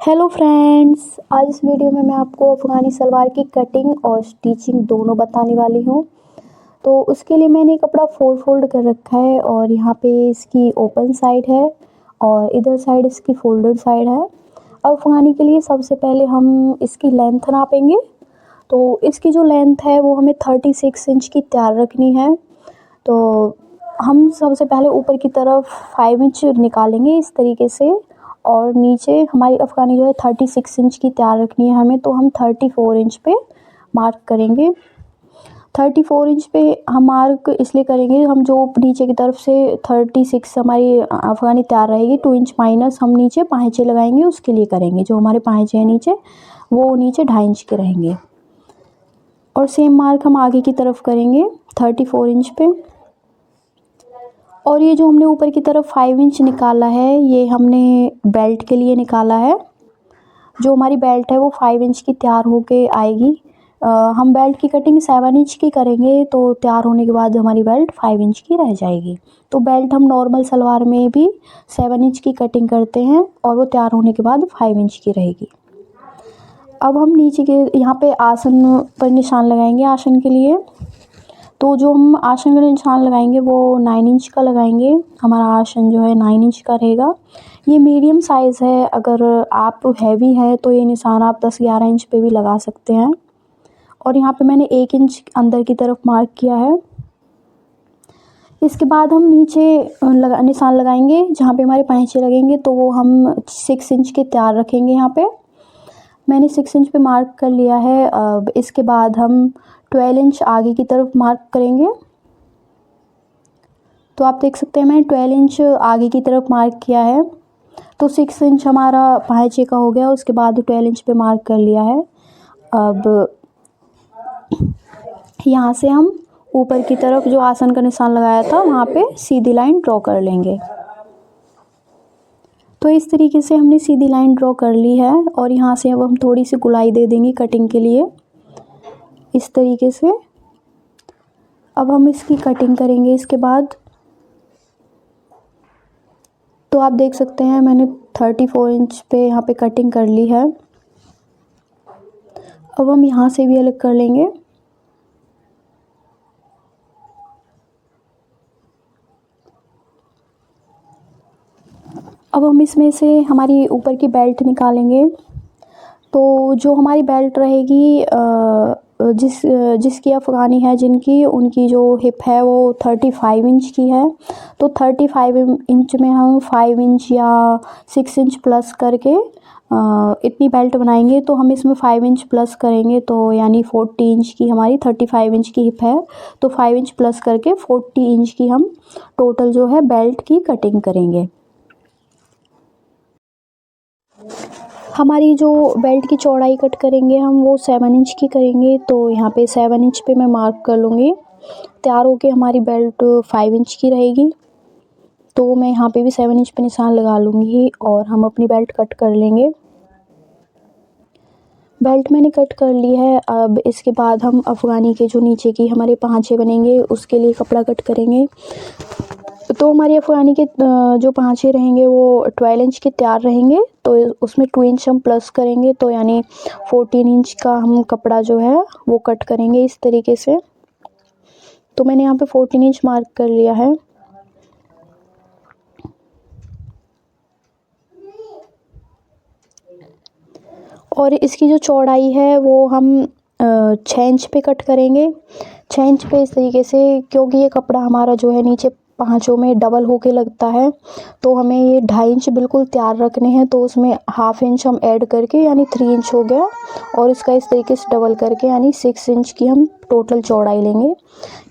Hello friends, आज इस video में मैं आपको अफ़गानी सलवार की कटिंग और स्टिचिंग दोनों बताने वाली हूँ। तो उसके लिए मैंने कपड़ा फोल्ड कर रखा है और यहाँ पे इसकी ओपन साइड है और इधर साइड इसकी फोल्डेड साइड है। अब अफ़गानी के लिए सबसे पहले हम इसकी लेंथ नापेंगे। तो इसकी जो लेंथ है वो हमें 36 इंच की तैयार रखनी है। तो हम सबसे पहले ऊपर की तरफ 5 इंच निकालेंगे इस तरीके से और नीचे हमारी अफ़गानी जो है 36 इंच की तैयार रखनी है हमें, तो हम 34 इंच पे मार्क करेंगे। 34 इंच पे हम मार्क इसलिए करेंगे, हम जो नीचे की तरफ से 36 हमारी अफ़गानी तैयार रहेगी 2 इंच माइनस हम नीचे पाँचे लगाएंगे, उसके लिए करेंगे। जो हमारे पाँचे हैं नीचे वो नीचे 2.5 इंच के रहेंगे और सेम मार्क हम आगे की तरफ करेंगे 34 इंच पे। और ये जो हमने ऊपर की तरफ 5 इंच निकाला है ये हमने बेल्ट के लिए निकाला है। जो हमारी बेल्ट है वो 5 इंच की तैयार होके आएगी। हम बेल्ट की कटिंग 7 इंच की करेंगे तो तैयार होने के बाद हमारी बेल्ट 5 इंच की रह जाएगी। तो बेल्ट हम नॉर्मल सलवार में भी 7 इंच की कटिंग करते हैं और वो तैयार होने के बाद 5 इंच की रहेगी। अब हम नीचे के यहाँ पे आसन पर निशान लगाएंगे आसन के लिए। तो जो हम आसन का निशान लगाएंगे वो 9 इंच का लगाएंगे। हमारा आसन जो है 9 इंच का रहेगा। ये मीडियम साइज़ है, अगर आप हैवी है तो ये निशान आप 10-11 इंच पे भी लगा सकते हैं। और यहाँ पे मैंने 1 इंच अंदर की तरफ मार्क किया है। इसके बाद हम नीचे निशान लगाएंगे जहाँ पे हमारे पाँचे लगेंगे, तो वो हम 6 इंच के तैयार रखेंगे। यहाँ पे मैंने 6 इंच पे मार्क कर लिया है। अब इसके बाद हम 12 इंच आगे की तरफ मार्क करेंगे। तो आप देख सकते हैं मैंने 12 इंच आगे की तरफ मार्क किया है। तो 6 इंच हमारा पाँचे का हो गया, उसके बाद 12 इंच पे मार्क कर लिया है। अब यहाँ से हम ऊपर की तरफ जो आसन का निशान लगाया था वहाँ पे सीधी लाइन ड्रॉ कर लेंगे। तो इस तरीके से हमने सीधी लाइन ड्रॉ कर ली है और यहाँ से अब हम थोड़ी सी गुलाई दे देंगे कटिंग के लिए इस तरीके से। अब हम इसकी कटिंग करेंगे इसके बाद। तो आप देख सकते हैं मैंने 34 इंच पे यहाँ पे कटिंग कर ली है। अब हम यहाँ से भी अलग कर लेंगे। अब हम इसमें से हमारी ऊपर की बेल्ट निकालेंगे। तो जो हमारी बेल्ट रहेगी जिसकी अफ़गानी है जिनकी, उनकी जो हिप है वो 35 इंच की है। तो 35 इंच में हम 5 इंच या 6 इंच प्लस करके इतनी बेल्ट बनाएंगे। तो हम इसमें 5 इंच प्लस करेंगे, तो यानी 40 इंच की हमारी 35 इंच की हिप है, तो 5 इंच प्लस करके 40 इंच की हम टोटल जो है बेल्ट की कटिंग करेंगे। हमारी जो बेल्ट की चौड़ाई कट करेंगे हम वो 7 इंच की करेंगे। तो यहाँ पे 7 इंच पे मैं मार्क कर लूँगी। तैयार होके हमारी बेल्ट 5 इंच की रहेगी, तो मैं यहाँ पे भी 7 इंच पे निशान लगा लूँगी और हम अपनी बेल्ट कट कर लेंगे। बेल्ट मैंने कट कर ली है। अब इसके बाद हम अफ़गानी के जो नीचे की हमारे पाँचे बनेंगे उसके लिए कपड़ा कट करेंगे। तो हमारी अफ़गानी के जो पाँचे रहेंगे वो 12 इंच के तैयार रहेंगे, तो उसमें 2 इंच हम प्लस करेंगे, तो यानी 14 इंच का हम कपड़ा जो है वो कट करेंगे इस तरीके से। तो मैंने यहाँ पे 14 इंच मार्क कर लिया है। और इसकी जो चौड़ाई है वो हम 6 इंच पे कट करेंगे। 6 इंच पे इस तरीके से, क्योंकि ये कपड़ा हमारा जो है नीचे पाँचों में डबल होके लगता है, तो हमें ये 2.5 इंच बिल्कुल तैयार रखने हैं। तो उसमें हाफ इंच हम ऐड करके यानी 3 इंच हो गया, और इसका इस तरीके से डबल करके यानी 6 इंच की हम टोटल चौड़ाई लेंगे।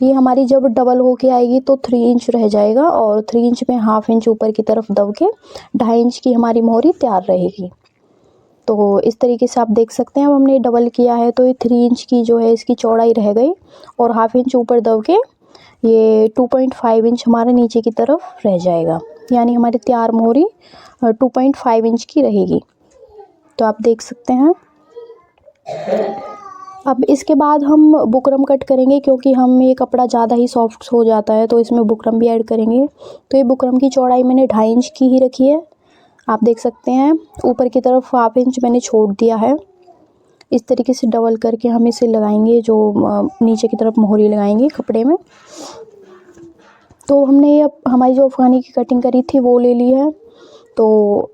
ये हमारी जब डबल होके आएगी तो 3 इंच रह जाएगा और 3 इंच में हाफ इंच ऊपर की तरफ दब के 2.5 इंच की हमारी मोहरी तैयार रहेगी। तो इस तरीके से आप देख सकते हैं अब हमने डबल किया है, तो ये 3 इंच की जो है इसकी चौड़ाई रह गई और हाफ इंच ऊपर दब के ये 2.5 इंच हमारे नीचे की तरफ रह जाएगा, यानी हमारी तैयार मोहरी 2.5 इंच की रहेगी। तो आप देख सकते हैं। अब इसके बाद हम बुकरम कट करेंगे, क्योंकि हम ये कपड़ा ज़्यादा ही सॉफ्ट हो जाता है तो इसमें बुकरम भी ऐड करेंगे। तो ये बुकरम की चौड़ाई मैंने 2.5 इंच की ही रखी है। आप देख सकते हैं ऊपर की तरफ हाफ इंच मैंने छोड़ दिया है। इस तरीके से डबल करके हम इसे लगाएंगे, जो नीचे की तरफ मोहरी लगाएंगे कपड़े में। तो हमने ये हमारी जो अफ़गानी की कटिंग करी थी वो ले ली है। तो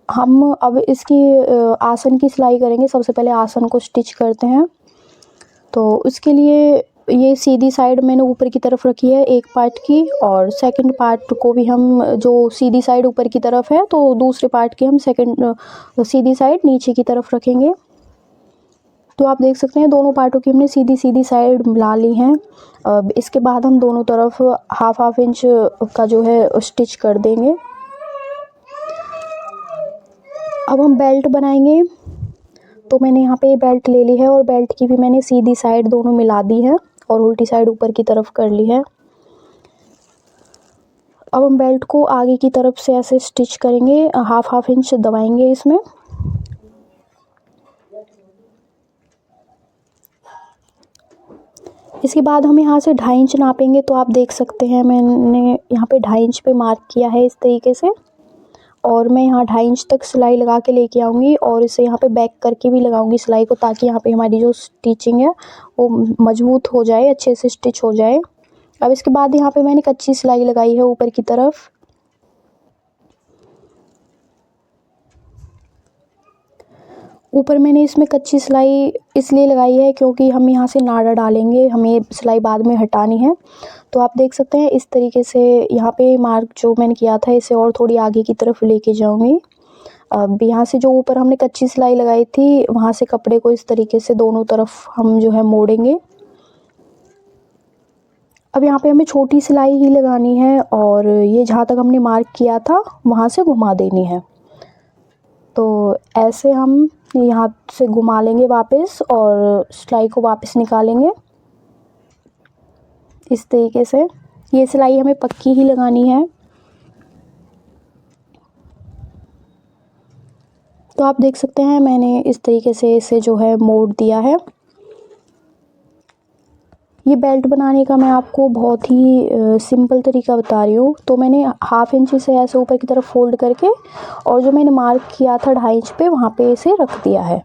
हम अब इसकी आसन की सिलाई करेंगे। सबसे पहले आसन को स्टिच करते हैं। तो उसके लिए ये सीधी साइड मैंने ऊपर की तरफ रखी है एक पार्ट की, और सेकंड पार्ट को भी हम, जो सीधी साइड ऊपर की तरफ है तो दूसरे पार्ट की हम सेकंड सीधी साइड नीचे की तरफ रखेंगे। तो आप देख सकते हैं दोनों पार्टों की हमने सीधी सीधी साइड मिला ली हैं। अब इसके बाद हम दोनों तरफ हाफ इंच का जो है स्टिच कर देंगे। अब हम बेल्ट बनाएंगे। तो मैंने यहाँ पे बेल्ट ले ली है और बेल्ट की भी मैंने सीधी साइड दोनों मिला दी है और उल्टी साइड ऊपर की तरफ कर ली है। अब हम बेल्ट को आगे की तरफ से ऐसे स्टिच करेंगे, हाफ इंच दबाएंगे इसमें। इसके बाद हम यहाँ से 2.5 इंच नापेंगे। तो आप देख सकते हैं मैंने यहाँ पे 2.5 इंच पे मार्क किया है इस तरीके से, और मैं यहाँ 2.5 इंच तक सिलाई लगा के लेके आऊँगी और इसे यहाँ पे बैक करके भी लगाऊँगी सिलाई को, ताकि यहाँ पे हमारी जो स्टिचिंग है वो मजबूत हो जाए, अच्छे से स्टिच हो जाए। अब इसके बाद यहाँ पे मैंने कच्ची सिलाई लगाई है ऊपर की तरफ। ऊपर मैंने इसमें कच्ची सिलाई इसलिए लगाई है क्योंकि हम यहाँ से नाड़ा डालेंगे, हमें सिलाई बाद में हटानी है। तो आप देख सकते हैं इस तरीके से यहाँ पे मार्क जो मैंने किया था इसे और थोड़ी आगे की तरफ लेके जाऊँगी। अब यहाँ से जो ऊपर हमने कच्ची सिलाई लगाई थी वहाँ से कपड़े को इस तरीके से दोनों तरफ हम जो है मोड़ेंगे। अब यहाँ पे हमें छोटी सिलाई ही लगानी है और ये जहाँ तक हमने मार्क किया था वहाँ से घुमा देनी है। तो ऐसे हम यहाँ से घुमा लेंगे वापस और सिलाई को वापस निकालेंगे इस तरीके से। ये सिलाई हमें पक्की ही लगानी है। तो आप देख सकते हैं मैंने इस तरीके से इसे जो है मोड़ दिया है। ये बेल्ट बनाने का मैं आपको बहुत ही सिंपल तरीका बता रही हूँ। तो मैंने हाफ इंच से ऐसे ऊपर की तरफ फोल्ड करके और जो मैंने मार्क किया था 2.5 इंच पे वहाँ पे इसे रख दिया है,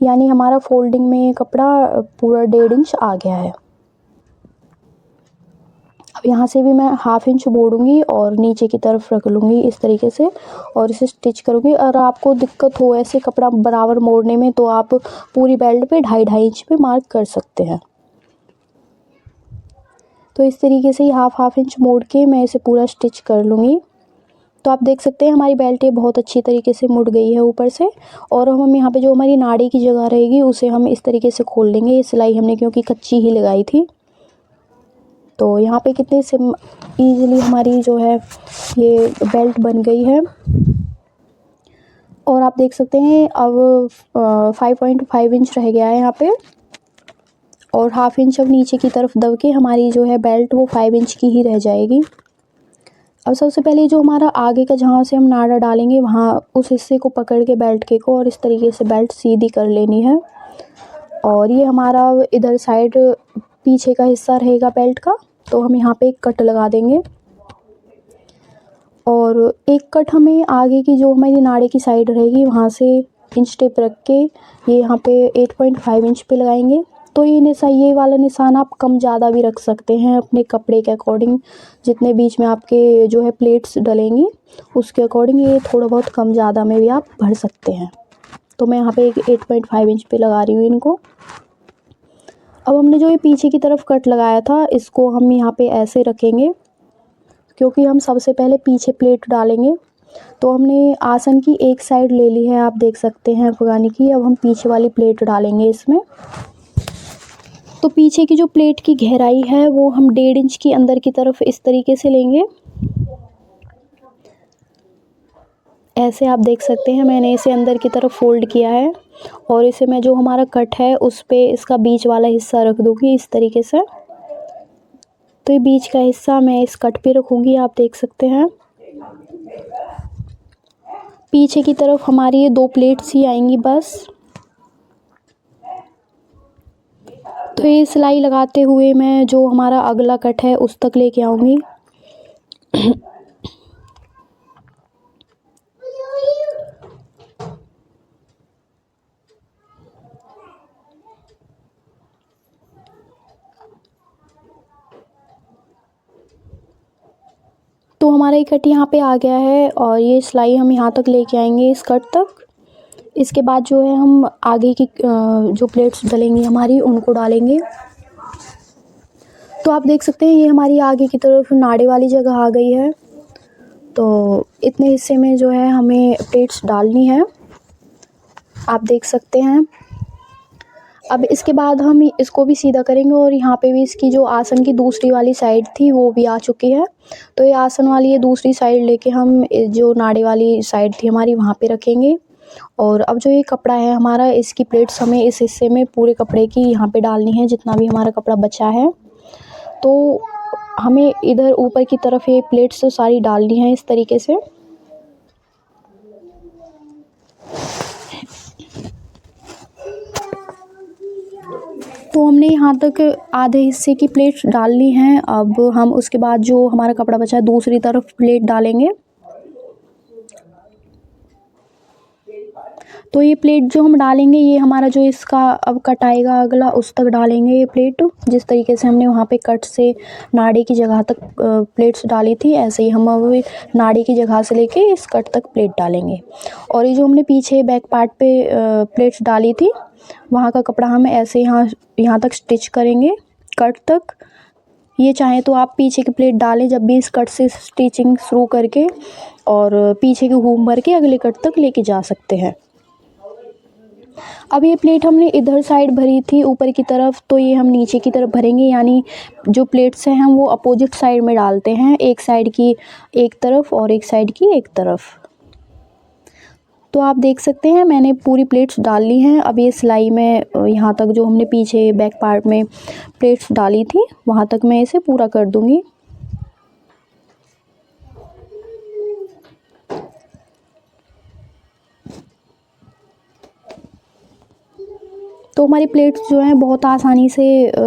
यानी हमारा फोल्डिंग में कपड़ा पूरा 1.5 इंच आ गया है। अब यहाँ से भी मैं हाफ इंच मोड़ूंगी और नीचे की तरफ रख लूँगी इस तरीके से और इसे स्टिच करूँगी। अगर आपको दिक्कत हो ऐसे कपड़ा बराबर मोड़ने में तो आप पूरी बेल्ट पे 2.5 इंच पे मार्क कर सकते हैं। तो इस तरीके से ही हाफ इंच मोड़ के मैं इसे पूरा स्टिच कर लूँगी। तो आप देख सकते हैं हमारी बेल्ट ये बहुत अच्छी तरीके से मुड़ गई है ऊपर से। और हम यहाँ पे जो हमारी नाड़ी की जगह रहेगी उसे हम इस तरीके से खोल देंगे। ये सिलाई हमने क्योंकि कच्ची ही लगाई थी। तो यहाँ पे कितने ईज़िली हमारी जो है ये बेल्ट बन गई है। और आप देख सकते हैं अब 5.5 इंच रह गया है यहाँ पे, और हाफ इंच अब नीचे की तरफ दब के हमारी जो है बेल्ट वो 5 इंच की ही रह जाएगी। अब सबसे पहले जो हमारा आगे का जहाँ से हम नाड़ा डालेंगे वहाँ उस हिस्से को पकड़ के बेल्ट के को और इस तरीके से बेल्ट सीधी कर लेनी है। और ये हमारा इधर साइड पीछे का हिस्सा रहेगा बेल्ट का, तो हम यहाँ पे एक कट लगा देंगे। और एक कट हमें आगे की जो हमारी नाड़े की साइड रहेगी वहाँ से इंच टेप रख के ये यहाँ पे 8.5 इंच पे लगाएंगे। तो ये वाला निशान आप कम ज़्यादा भी रख सकते हैं अपने कपड़े के अकॉर्डिंग, जितने बीच में आपके जो है प्लेट्स डलेंगी उसके अकॉर्डिंग ये थोड़ा बहुत कम ज़्यादा में भी आप भर सकते हैं। तो मैं यहाँ पे 8.5 इंच पे लगा रही हूँ इनको। अब हमने जो ये पीछे की तरफ कट लगाया था इसको हम यहाँ पे ऐसे रखेंगे क्योंकि हम सबसे पहले पीछे प्लेट डालेंगे। तो हमने आसन की एक साइड ले ली है, आप देख सकते हैं अफ़गानी की। अब हम पीछे वाली प्लेट डालेंगे इसमें। तो पीछे की जो प्लेट की गहराई है वो हम 1.5 इंच की अंदर की तरफ इस तरीके से लेंगे। ऐसे आप देख सकते हैं मैंने इसे अंदर की तरफ फोल्ड किया है और इसे मैं जो हमारा कट है उस पे इसका बीच वाला हिस्सा रख दूँगी इस तरीके से। तो ये बीच का हिस्सा मैं इस कट पे रखूँगी, आप देख सकते हैं। पीछे की तरफ हमारी ये 2 प्लेट्स ही आएंगी बस। तो ये सिलाई लगाते हुए मैं जो हमारा अगला कट है उस तक लेके आऊँगी। तो हमारा ये कट यहाँ पे आ गया है और ये सिलाई हम यहाँ तक लेके आएंगे इस कट तक। इसके बाद जो है हम आगे की जो प्लेट्स डलेंगी हमारी उनको डालेंगे। तो आप देख सकते हैं ये हमारी आगे की तरफ नाड़े वाली जगह आ गई है। तो इतने हिस्से में जो है हमें प्लेट्स डालनी है, आप देख सकते हैं। अब इसके बाद हम इसको भी सीधा करेंगे और यहाँ पे भी इसकी जो आसन की दूसरी वाली साइड थी वो भी आ चुकी है। तो ये आसन वाली ये दूसरी साइड लेके हम जो नाड़े वाली साइड थी हमारी वहाँ पे रखेंगे। और अब जो ये कपड़ा है हमारा, इसकी प्लेट्स हमें इस हिस्से में पूरे कपड़े की यहाँ पे डालनी है, जितना भी हमारा कपड़ा बचा है। तो हमें इधर ऊपर की तरफ ये प्लेट्स तो सारी डालनी है इस तरीके से। तो हमने यहाँ तक आधे हिस्से की प्लेट डाल ली हैं। अब हम उसके बाद जो हमारा कपड़ा बचा है दूसरी तरफ प्लेट डालेंगे। तो ये प्लेट जो हम डालेंगे ये हमारा जो इसका अब कट आएगा अगला उस तक डालेंगे ये प्लेट। जिस तरीके से हमने वहाँ पे कट से नाड़े की जगह तक प्लेट्स डाली थी, ऐसे ही हम अब नाड़े की जगह से लेके इस कट तक प्लेट डालेंगे। और ये जो हमने पीछे बैक पार्ट पे प्लेट्स डाली थी वहाँ का कपड़ा हम ऐसे यहाँ तक स्टिच करेंगे कट तक। ये चाहे तो आप पीछे की प्लेट डालें जब भी इस कट से स्टिचिंग शुरू करके, और पीछे की घूम भर के अगले कट तक लेके जा सकते हैं। अब ये प्लेट हमने इधर साइड भरी थी ऊपर की तरफ, तो ये हम नीचे की तरफ भरेंगे, यानी जो प्लेट्स हैं हम वो अपोजिट साइड में डालते हैं, एक साइड की एक तरफ और एक साइड की एक तरफ। तो आप देख सकते हैं मैंने पूरी प्लेट्स डाल ली हैं। अब ये सिलाई में यहाँ तक जो हमने पीछे बैक पार्ट में प्लेट्स डाली थी वहाँ तक मैं इसे पूरा कर दूँगी। तो हमारी प्लेट्स जो हैं बहुत आसानी से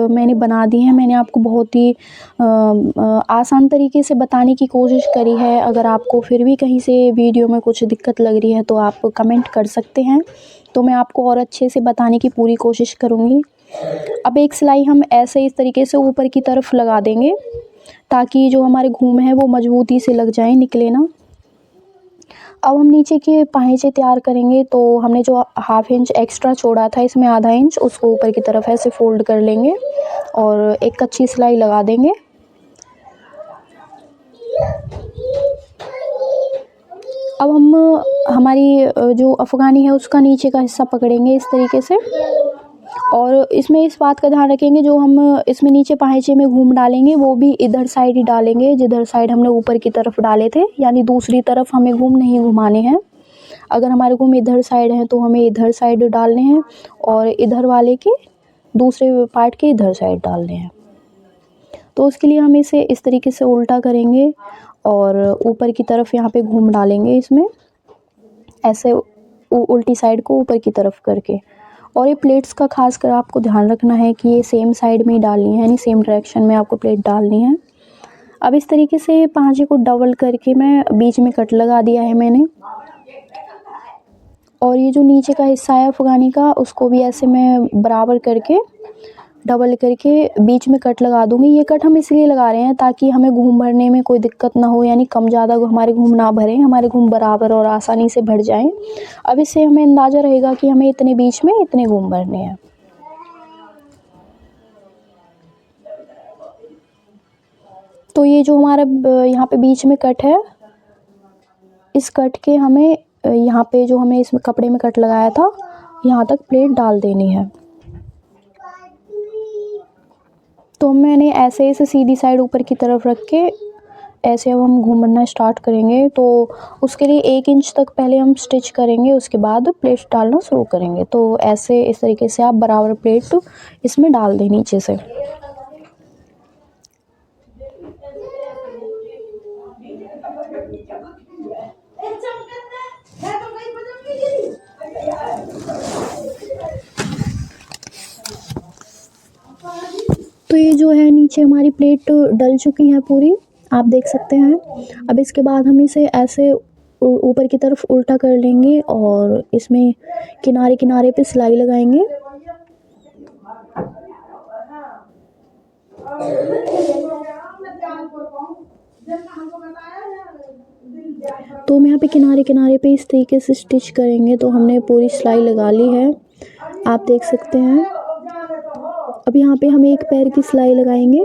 मैंने बना दी हैं। मैंने आपको बहुत ही आसान तरीके से बताने की कोशिश करी है। अगर आपको फिर भी कहीं से वीडियो में कुछ दिक्कत लग रही है तो आप कमेंट कर सकते हैं, तो मैं आपको और अच्छे से बताने की पूरी कोशिश करूँगी। अब एक सिलाई हम ऐसे इस तरीके से ऊपर की तरफ लगा देंगे ताकि जो हमारे घूम है वो मजबूती से लग जाए, निकले ना। अब हम नीचे के पाँचे तैयार करेंगे। तो हमने जो हाफ इंच एक्स्ट्रा छोड़ा था इसमें आधा इंच उसको ऊपर की तरफ ऐसे फोल्ड कर लेंगे और एक कच्ची सिलाई लगा देंगे। अब हम हमारी जो अफ़गानी है उसका नीचे का हिस्सा पकड़ेंगे इस तरीके से, और इसमें इस बात का ध्यान रखेंगे जो हम इसमें नीचे पाँचे में घूम डालेंगे वो भी इधर साइड ही डालेंगे जिधर साइड हमने ऊपर की तरफ डाले थे, यानी दूसरी तरफ हमें घूम नहीं घुमाने हैं। अगर हमारे घूम इधर साइड हैं तो हमें इधर साइड डालने हैं और इधर वाले के दूसरे पार्ट के इधर साइड डालने हैं। तो उसके लिए हम इसे इस तरीके से उल्टा करेंगे और ऊपर की तरफ यहाँ पे घूम डालेंगे इसमें ऐसे उल्टी साइड को ऊपर की तरफ करके। और ये प्लेट्स का खास कर आपको ध्यान रखना है कि ये सेम साइड में ही डालनी है, यानी सेम डायरेक्शन में आपको प्लेट डालनी है। अब इस तरीके से पाँचे को डबल करके मैं बीच में कट लगा दिया है मैंने, और ये जो नीचे का हिस्सा है अफ़गानी का उसको भी ऐसे मैं बराबर करके डबल करके बीच में कट लगा दूँगी। ये कट हम इसलिए लगा रहे हैं ताकि हमें घूम भरने में कोई दिक्कत ना हो, यानी कम ज़्यादा हमारे घूम ना भरें, हमारे घूम बराबर और आसानी से भर जाएं। अब इससे हमें अंदाज़ा रहेगा कि हमें इतने बीच में इतने घूम भरने हैं। तो ये जो हमारा यहाँ पे बीच में कट है, इस कट के हमें यहाँ पे जो हमें इसमें कपड़े में कट लगाया था यहाँ तक प्लेट डाल देनी है। तो मैंने ऐसे इसे सीधी साइड ऊपर की तरफ रख के ऐसे अब हम घूमना स्टार्ट करेंगे। तो उसके लिए 1 इंच तक पहले हम स्टिच करेंगे, उसके बाद प्लेट डालना शुरू करेंगे। तो ऐसे इस तरीके से आप बराबर प्लेट इसमें डाल दें नीचे से। तो ये जो है नीचे हमारी प्लेट डल चुकी है पूरी, आप देख सकते हैं। अब इसके बाद हम इसे ऐसे ऊपर की तरफ उल्टा कर लेंगे और इसमें किनारे किनारे पे सिलाई लगाएंगे। पे किनारे किनारे पे इस तरीके से स्टिच करेंगे। तो हमने पूरी सिलाई लगा ली है, आप देख सकते हैं। अब यहाँ पे हम एक पैर की सिलाई लगाएंगे।